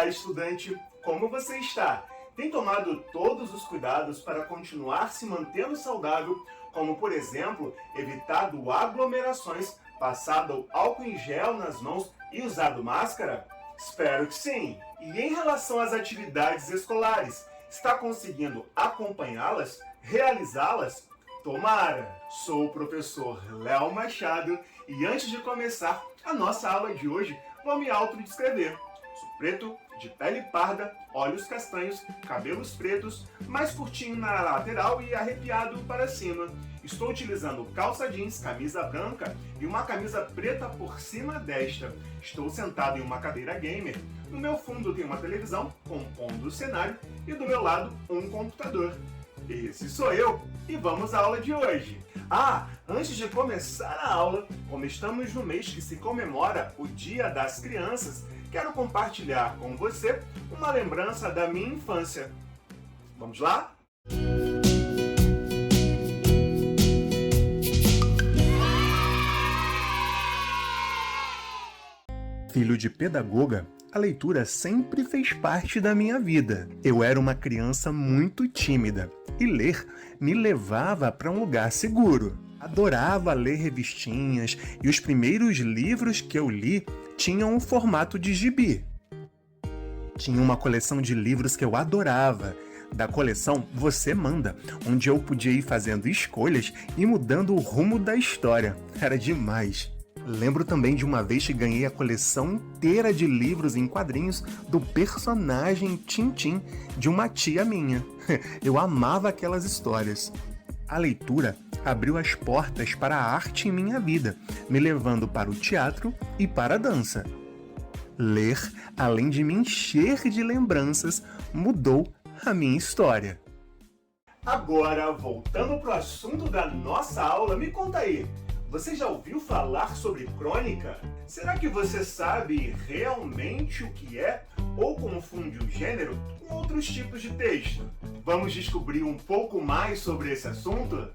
Olá, estudante! Como você está? Tem tomado todos os cuidados para continuar se mantendo saudável, como, por exemplo, evitado aglomerações, passado álcool em gel nas mãos e usado máscara? Espero que sim! E em relação às atividades escolares, está conseguindo acompanhá-las, realizá-las? Tomara! Sou o professor Léo Machado e antes de começar a nossa aula de hoje, vou me autodescrever. Sou preto, de pele parda, olhos castanhos, cabelos pretos, mais curtinho na lateral e arrepiado para cima. Estou utilizando calça jeans, camisa branca e uma camisa preta por cima desta. Estou sentado em uma cadeira gamer. No meu fundo tem uma televisão compondo o cenário e do meu lado um computador. Esse sou eu e vamos à aula de hoje. Antes de começar a aula, como estamos no mês que se comemora o Dia das Crianças, quero compartilhar com você uma lembrança da minha infância. Vamos lá? Filho de pedagoga, a leitura sempre fez parte da minha vida. Eu era uma criança muito tímida e ler me levava para um lugar seguro. Adorava ler revistinhas e os primeiros livros que eu li tinham um formato de gibi. Tinha uma coleção de livros que eu adorava. Da coleção Você Manda, onde eu podia ir fazendo escolhas e mudando o rumo da história. Era demais. Lembro também de uma vez que ganhei a coleção inteira de livros em quadrinhos do personagem Tintim de uma tia minha. Eu amava aquelas histórias. A leitura abriu as portas para a arte em minha vida, me levando para o teatro e para a dança. Ler, além de me encher de lembranças, mudou a minha história. Agora, voltando para o assunto da nossa aula, me conta aí. Você já ouviu falar sobre crônica? Será que você sabe realmente o que é ou confunde o gênero com outros tipos de texto? Vamos descobrir um pouco mais sobre esse assunto?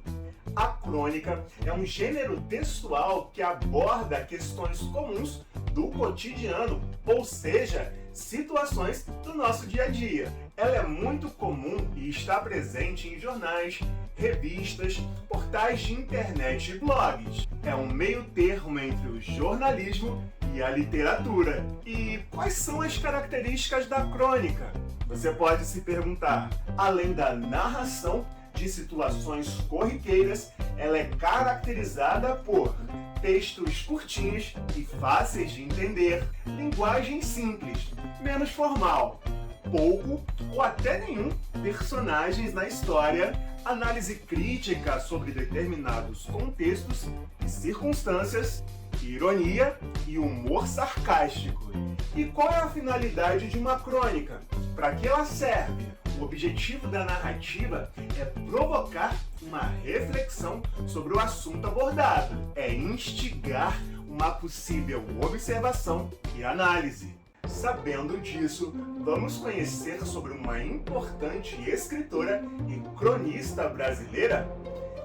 A crônica é um gênero textual que aborda questões comuns do cotidiano, ou seja, situações do nosso dia a dia. Ela é muito comum e está presente em jornais, revistas, portais de internet e blogs. É um meio termo entre o jornalismo e a literatura. E quais são as características da crônica? Você pode se perguntar. Além da narração de situações corriqueiras, ela é caracterizada por textos curtinhos e fáceis de entender, linguagem simples, menos formal, pouco ou até nenhum personagens na história, análise crítica sobre determinados contextos e circunstâncias, ironia e humor sarcástico. E qual é a finalidade de uma crônica? Para que ela serve? O objetivo da narrativa é provocar uma reflexão sobre o assunto abordado, é instigar uma possível observação e análise. Sabendo disso, vamos conhecer sobre uma importante escritora e cronista brasileira?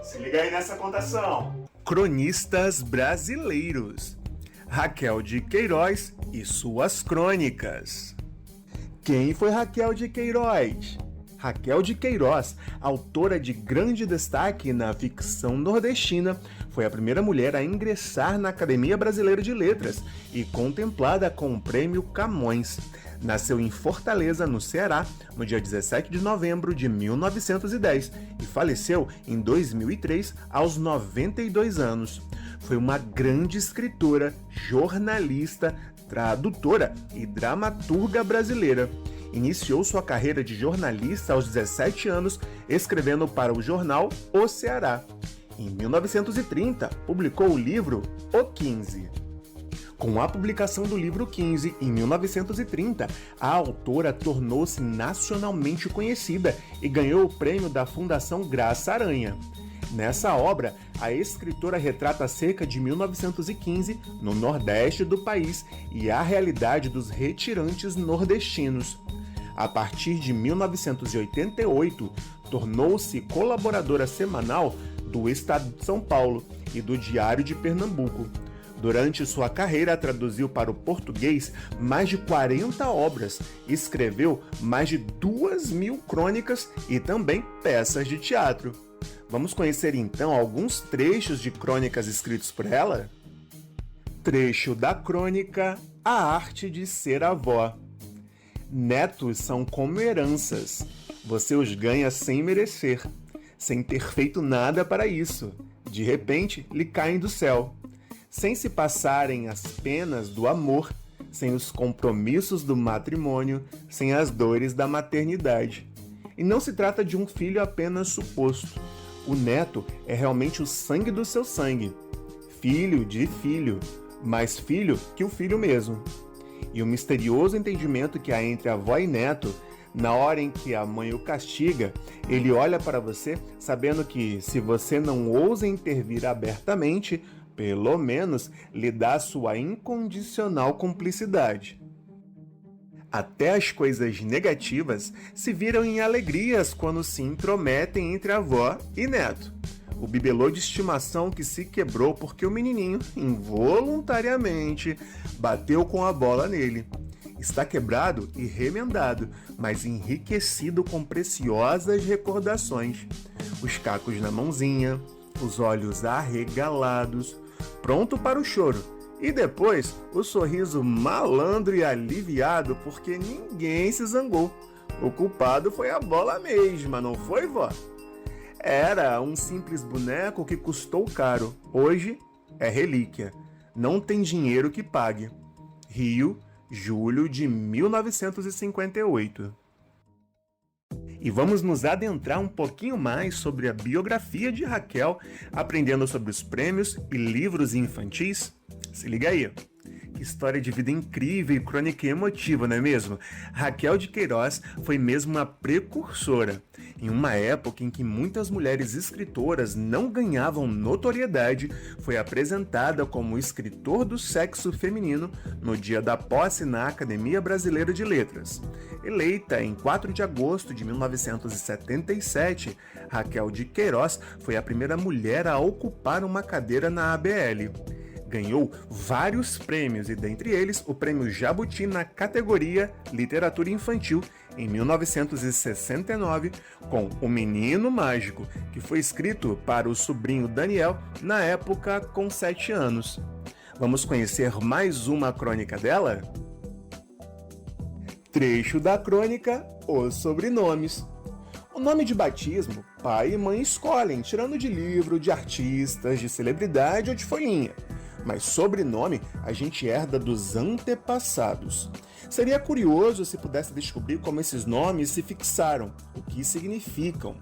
Se liga aí nessa contação! Cronistas brasileiros. Raquel de Queiroz e suas crônicas. Quem foi Raquel de Queiroz? Raquel de Queiroz, autora de grande destaque na ficção nordestina, foi a primeira mulher a ingressar na Academia Brasileira de Letras e contemplada com o Prêmio Camões. Nasceu em Fortaleza, no Ceará, no dia 17 de novembro de 1910 e faleceu em 2003 aos 92 anos. Foi uma grande escritora, jornalista, tradutora e dramaturga brasileira. Iniciou sua carreira de jornalista aos 17 anos, escrevendo para o jornal O Ceará. Em 1930, publicou o livro O 15. Com a publicação do livro 15, em 1930, a autora tornou-se nacionalmente conhecida e ganhou o prêmio da Fundação Graça Aranha. Nessa obra, a escritora retrata cerca de 1915 no Nordeste do país e a realidade dos retirantes nordestinos. A partir de 1988, tornou-se colaboradora semanal do Estado de São Paulo e do Diário de Pernambuco. Durante sua carreira, traduziu para o português mais de 40 obras, escreveu mais de 2.000 crônicas e também peças de teatro. Vamos conhecer então alguns trechos de crônicas escritos por ela? Trecho da crônica A Arte de Ser Avó. Netos são como heranças. Você os ganha sem merecer, sem ter feito nada para isso. De repente, lhe caem do céu. Sem se passarem as penas do amor, sem os compromissos do matrimônio, sem as dores da maternidade. E não se trata de um filho apenas suposto. O neto é realmente o sangue do seu sangue. Filho de filho, mais filho que o filho mesmo. E o misterioso entendimento que há entre avó e neto, na hora em que a mãe o castiga, ele olha para você sabendo que, se você não ousa intervir abertamente, pelo menos lhe dá sua incondicional cumplicidade. Até as coisas negativas se viram em alegrias quando se intrometem entre avó e neto. O bibelô de estimação que se quebrou porque o menininho, involuntariamente, bateu com a bola nele. Está quebrado e remendado, mas enriquecido com preciosas recordações. Os cacos na mãozinha, os olhos arregalados, pronto para o choro. E depois, o sorriso malandro e aliviado porque ninguém se zangou. O culpado foi a bola mesma, não foi, vó? Era um simples boneco que custou caro. Hoje é relíquia. Não tem dinheiro que pague. Rio, julho de 1958. E vamos nos adentrar um pouquinho mais sobre a biografia de Raquel, aprendendo sobre os prêmios e livros infantis? Se liga aí! Que história de vida incrível e crônica emotiva, não é mesmo? Raquel de Queiroz foi mesmo uma precursora. Em uma época em que muitas mulheres escritoras não ganhavam notoriedade, foi apresentada como escritor do sexo feminino no dia da posse na Academia Brasileira de Letras. Eleita em 4 de agosto de 1977, Raquel de Queiroz foi a primeira mulher a ocupar uma cadeira na ABL. Ganhou vários prêmios e, dentre eles, o Prêmio Jabuti na categoria Literatura Infantil em 1969, com O Menino Mágico, que foi escrito para o sobrinho Daniel, na época com 7 anos. Vamos conhecer mais uma crônica dela? Trecho da crônica Os Sobrenomes. O nome de batismo, pai e mãe escolhem, tirando de livro, de artistas, de celebridade ou de folhinha. Mas sobrenome a gente herda dos antepassados. Seria curioso se pudesse descobrir como esses nomes se fixaram, o que significam.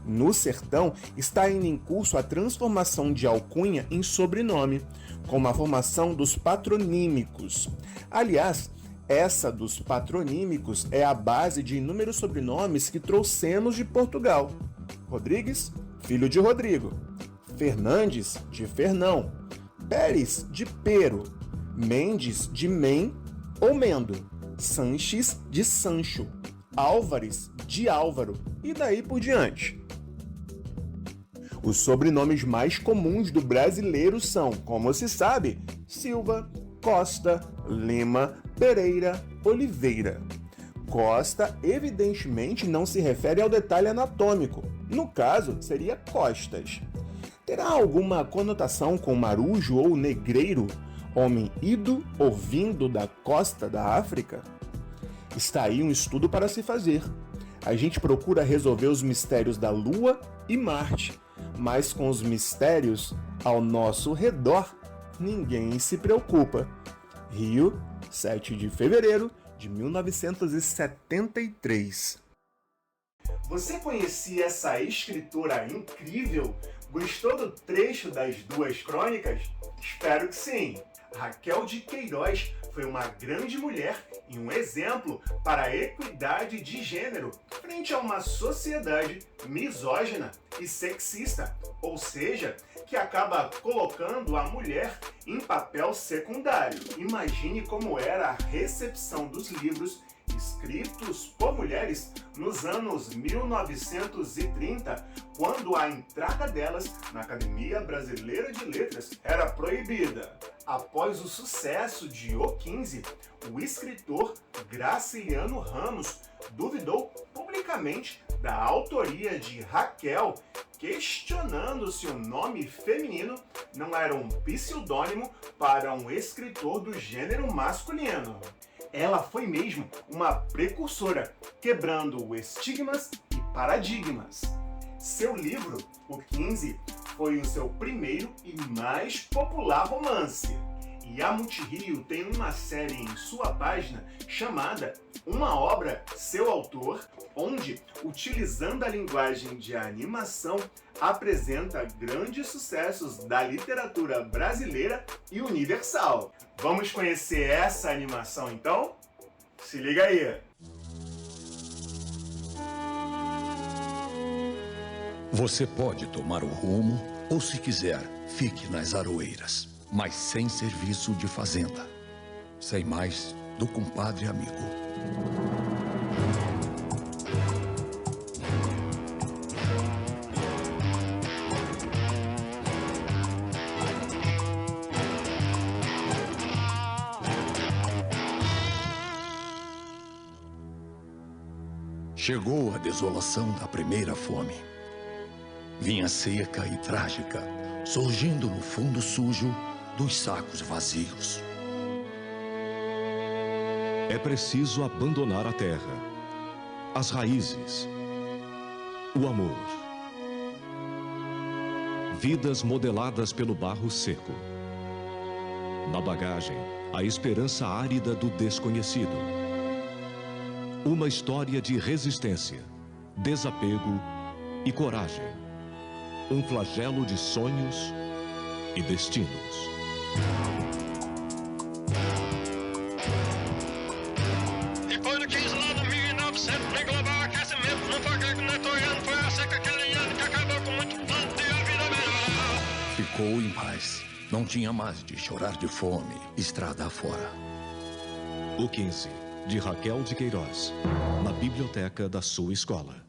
No sertão, está ainda em curso a transformação de alcunha em sobrenome, como a formação dos patronímicos. Aliás, essa dos patronímicos é a base de inúmeros sobrenomes que trouxemos de Portugal. Rodrigues, filho de Rodrigo. Fernandes, de Fernão. Pérez, de Pero. Mendes, de Men ou Mendo. Sanches, de Sancho. Álvares, de Álvaro. E daí por diante. Os sobrenomes mais comuns do brasileiro são, como se sabe, Silva, Costa, Lima, Pereira, Oliveira. Costa, evidentemente, não se refere ao detalhe anatômico. No caso, seria Costas. Terá alguma conotação com marujo ou negreiro, homem ido ou vindo da costa da África? Está aí um estudo para se fazer. A gente procura resolver os mistérios da Lua e Marte, mas com os mistérios ao nosso redor, ninguém se preocupa. Rio, 7 de fevereiro de 1973. Você conhecia essa escritora incrível? Gostou do trecho das duas crônicas? Espero que sim! Raquel de Queiroz foi uma grande mulher e um exemplo para a equidade de gênero frente a uma sociedade misógina e sexista, ou seja, que acaba colocando a mulher em papel secundário. Imagine como era a recepção dos livros e escritos por mulheres nos anos 1930, quando a entrada delas na Academia Brasileira de Letras era proibida. Após o sucesso de O 15, o escritor Graciliano Ramos duvidou publicamente da autoria de Raquel, questionando se o nome feminino não era um pseudônimo para um escritor do gênero masculino. Ela foi mesmo uma precursora, quebrando estigmas e paradigmas. Seu livro, O 15, foi o seu primeiro e mais popular romance. E a Multirio tem uma série em sua página chamada Uma Obra, Seu Autor, onde, utilizando a linguagem de animação, apresenta grandes sucessos da literatura brasileira e universal. Vamos conhecer essa animação então? Se liga aí! Você pode tomar o rumo ou, se quiser, fique nas aroeiras, mas sem serviço de fazenda. Sem mais do compadre amigo. Chegou a desolação da primeira fome. Vinha seca e trágica, surgindo no fundo sujo dos sacos vazios. É preciso abandonar a terra, as raízes, o amor. Vidas modeladas pelo barro seco. Na bagagem, a esperança árida do desconhecido. Uma história de resistência, desapego e coragem. Um flagelo de sonhos e destinos. Depois do 15 lá de 1900, nem global aquecimento, não foi grego, nem troiano, foi a seca aquele ano que acabou com muito plano e a vida melhorou. Ficou em paz. Não tinha mais de chorar de fome, estrada afora. O 15, de Raquel de Queiroz, na biblioteca da sua escola.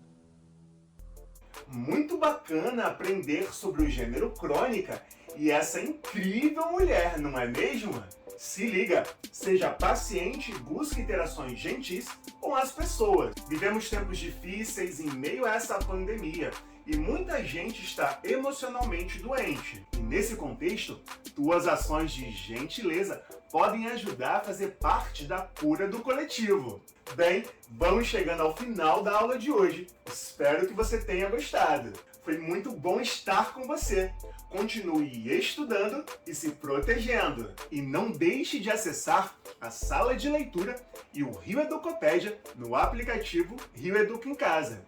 Muito bacana aprender sobre o gênero crônica e essa incrível mulher, não é mesmo? Se liga, seja paciente e busque interações gentis com as pessoas. Vivemos tempos difíceis em meio a essa pandemia e muita gente está emocionalmente doente. E nesse contexto, tuas ações de gentileza podem ajudar a fazer parte da cura do coletivo. Bem, vamos chegando ao final da aula de hoje. Espero que você tenha gostado. Foi muito bom estar com você. Continue estudando e se protegendo. E não deixe de acessar a sala de leitura e o Rio Educopédia no aplicativo Rio Educa em Casa.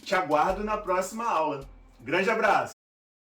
Te aguardo na próxima aula. Grande abraço!